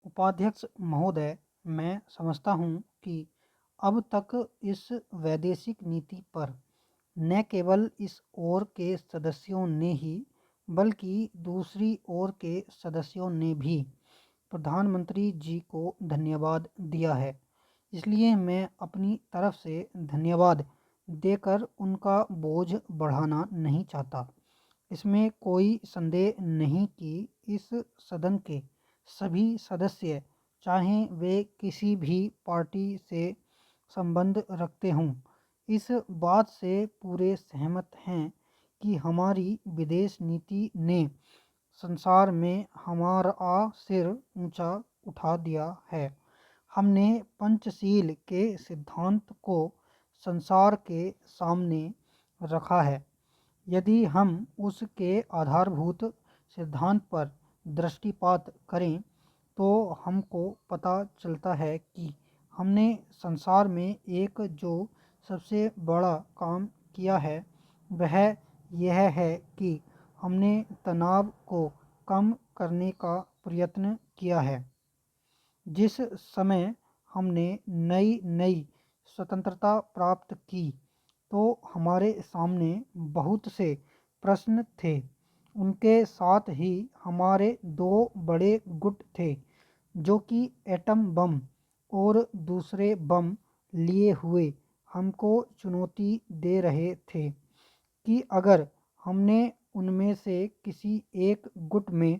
उपाध्यक्ष महोदय, मैं समझता हूँ कि अब तक इस वैदेशिक नीति पर न केवल इस ओर के सदस्यों ने ही बल्कि दूसरी ओर के सदस्यों ने भी प्रधानमंत्री जी को धन्यवाद दिया है। इसलिए मैं अपनी तरफ से धन्यवाद देकर उनका बोझ बढ़ाना नहीं चाहता। इसमें कोई संदेह नहीं कि इस सदन के सभी सदस्य, चाहे वे किसी भी पार्टी से संबंध रखते हों, इस बात से पूरे सहमत हैं कि हमारी विदेश नीति ने संसार में हमारा सिर ऊंचा उठा दिया है। हमने पंचशील के सिद्धांत को संसार के सामने रखा है। यदि हम उसके आधारभूत सिद्धांत पर दृष्टिपात करें तो हमको पता चलता है कि हमने संसार में एक जो सबसे बड़ा काम किया है वह यह है कि हमने तनाव को कम करने का प्रयत्न किया है। जिस समय हमने नई नई स्वतंत्रता प्राप्त की तो हमारे सामने बहुत से प्रश्न थे। उनके साथ ही हमारे दो बड़े गुट थे जो कि एटम बम और दूसरे बम लिए हुए हमको चुनौती दे रहे थे कि अगर हमने उनमें से किसी एक गुट में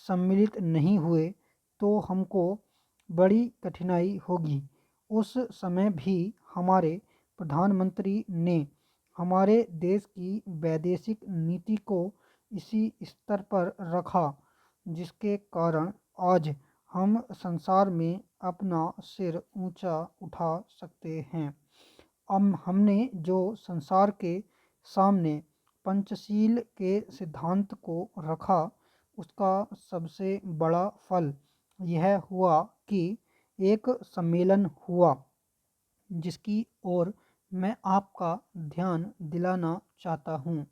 सम्मिलित नहीं हुए तो हमको बड़ी कठिनाई होगी। उस समय भी हमारे प्रधानमंत्री ने हमारे देश की वैदेशिक नीति को इसी स्तर पर रखा जिसके कारण आज हम संसार में अपना सिर ऊंचा उठा सकते हैं। हमने जो संसार के सामने पंचशील के सिद्धांत को रखा उसका सबसे बड़ा फल यह हुआ कि एक सम्मेलन हुआ जिसकी ओर मैं आपका ध्यान दिलाना चाहता हूँ।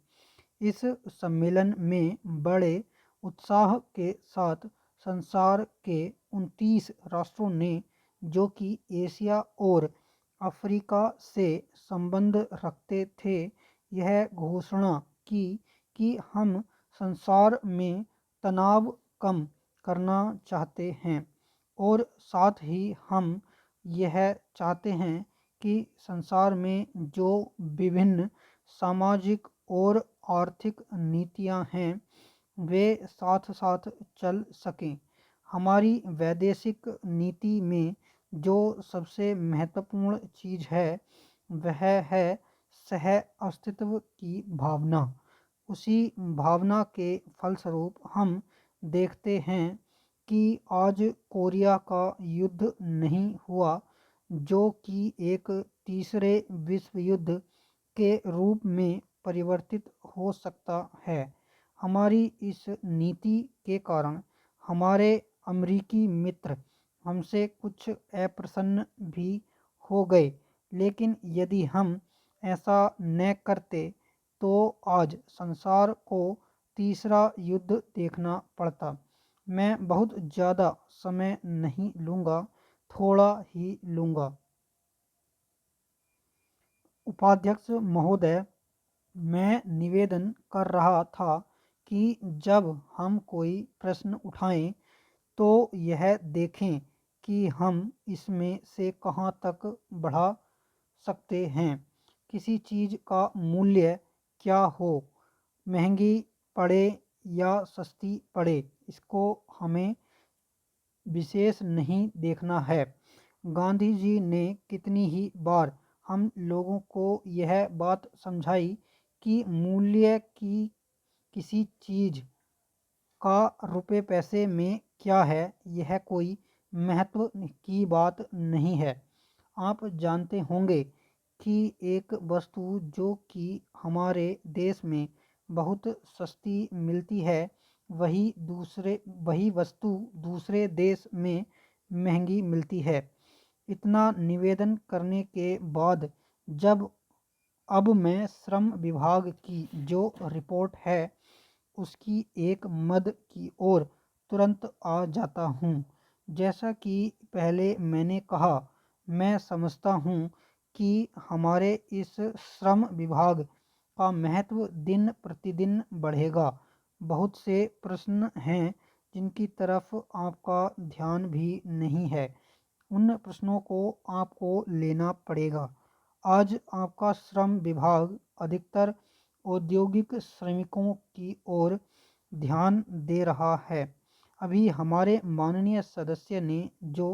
इस सम्मेलन में बड़े उत्साह के साथ संसार के 29 राष्ट्रों ने जो कि एशिया और अफ्रीका से संबंध रखते थे यह घोषणा की कि हम संसार में तनाव कम करना चाहते हैं और साथ ही हम यह चाहते हैं कि संसार में जो विभिन्न सामाजिक और आर्थिक नीतियां हैं वे साथ साथ चल सकें। हमारी वैदेशिक नीति में जो सबसे महत्वपूर्ण चीज़ है वह है सह अस्तित्व की भावना। उसी भावना के फलस्वरूप हम देखते हैं कि आज कोरिया का युद्ध नहीं हुआ जो कि एक तीसरे विश्व युद्ध के रूप में परिवर्तित हो सकता है। हमारी इस नीति के कारण हमारे अमेरिकी मित्र हमसे कुछ अप्रसन्न भी हो गए, लेकिन यदि हम ऐसा न करते तो आज संसार को तीसरा युद्ध देखना पड़ता। मैं बहुत ज़्यादा समय नहीं लूँगा, थोड़ा ही लूँगा। उपाध्यक्ष महोदय, मैं निवेदन कर रहा था कि जब हम कोई प्रश्न उठाएं तो यह देखें कि हम इसमें से कहां तक बढ़ा सकते हैं। किसी चीज़ का मूल्य क्या हो, महंगी पड़े या सस्ती पड़े, इसको हमें विशेष नहीं देखना है। गांधी जी ने कितनी ही बार हम लोगों को यह बात समझाई कि मूल्य की किसी चीज़ का रुपए पैसे में क्या है यह कोई महत्व की बात नहीं है। आप जानते होंगे कि एक वस्तु जो कि हमारे देश में बहुत सस्ती मिलती है वही वस्तु दूसरे देश में महंगी मिलती है। इतना निवेदन करने के बाद जब अब मैं श्रम विभाग की जो रिपोर्ट है उसकी एक मद की ओर तुरंत आ जाता हूँ जैसा कि पहले मैंने कहा, मैं समझता हूँ कि हमारे इस श्रम विभाग का महत्व दिन प्रतिदिन बढ़ेगा। बहुत से प्रश्न हैं जिनकी तरफ आपका ध्यान भी नहीं है। उन प्रश्नों को आपको लेना पड़ेगा। आज आपका श्रम विभाग अधिकतर औद्योगिक श्रमिकों की ओर ध्यान दे रहा है। अभी हमारे माननीय सदस्य ने जो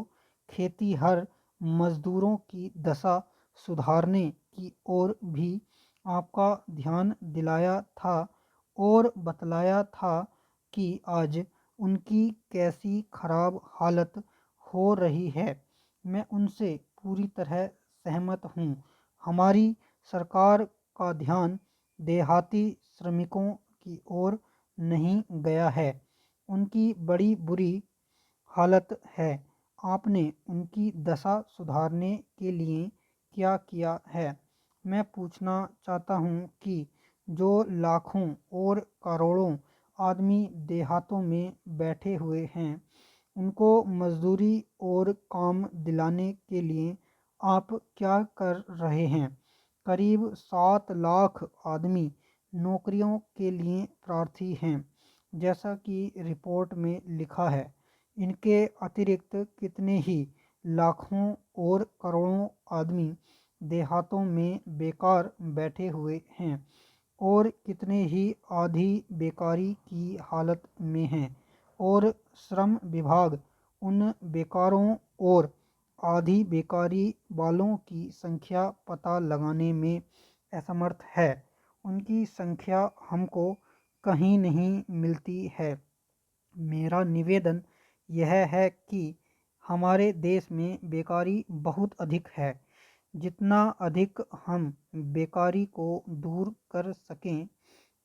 खेतीहर मजदूरों की दशा सुधारने की ओर भी आपका ध्यान दिलाया था और बतलाया था कि आज उनकी कैसी खराब हालत हो रही है, मैं उनसे पूरी तरह सहमत हूँ। हमारी सरकार का ध्यान देहाती श्रमिकों की ओर नहीं गया है। उनकी बड़ी बुरी हालत है। आपने उनकी दशा सुधारने के लिए क्या किया है? मैं पूछना चाहता हूँ कि जो लाखों और करोड़ों आदमी देहातों में बैठे हुए हैं, उनको मजदूरी और काम दिलाने के लिए आप क्या कर रहे हैं? करीब 7 लाख आदमी नौकरियों के लिए प्रार्थी हैं, जैसा कि रिपोर्ट में लिखा है। इनके अतिरिक्त कितने ही लाखों और करोड़ों आदमी देहातों में बेकार बैठे हुए हैं और कितने ही आधी बेकारी की हालत में हैं, और श्रम विभाग उन बेकारों और आधी बेकारी वालों की संख्या पता लगाने में असमर्थ है। उनकी संख्या हमको कहीं नहीं मिलती है। मेरा निवेदन यह है कि हमारे देश में बेकारी बहुत अधिक है। जितना अधिक हम बेकारी को दूर कर सकें,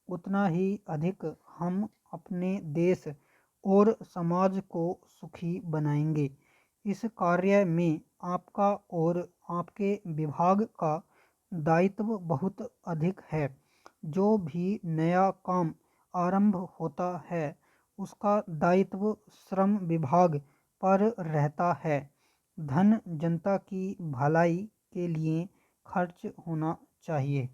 उतना ही अधिक हम अपने देश और समाज को सुखी बनाएंगे। इस कार्य में आपका और आपके विभाग का दायित्व बहुत अधिक है। जो भी नया काम आरंभ होता है, उसका दायित्व श्रम विभाग पर रहता है। धन जनता की भलाई के लिए खर्च होना चाहिए।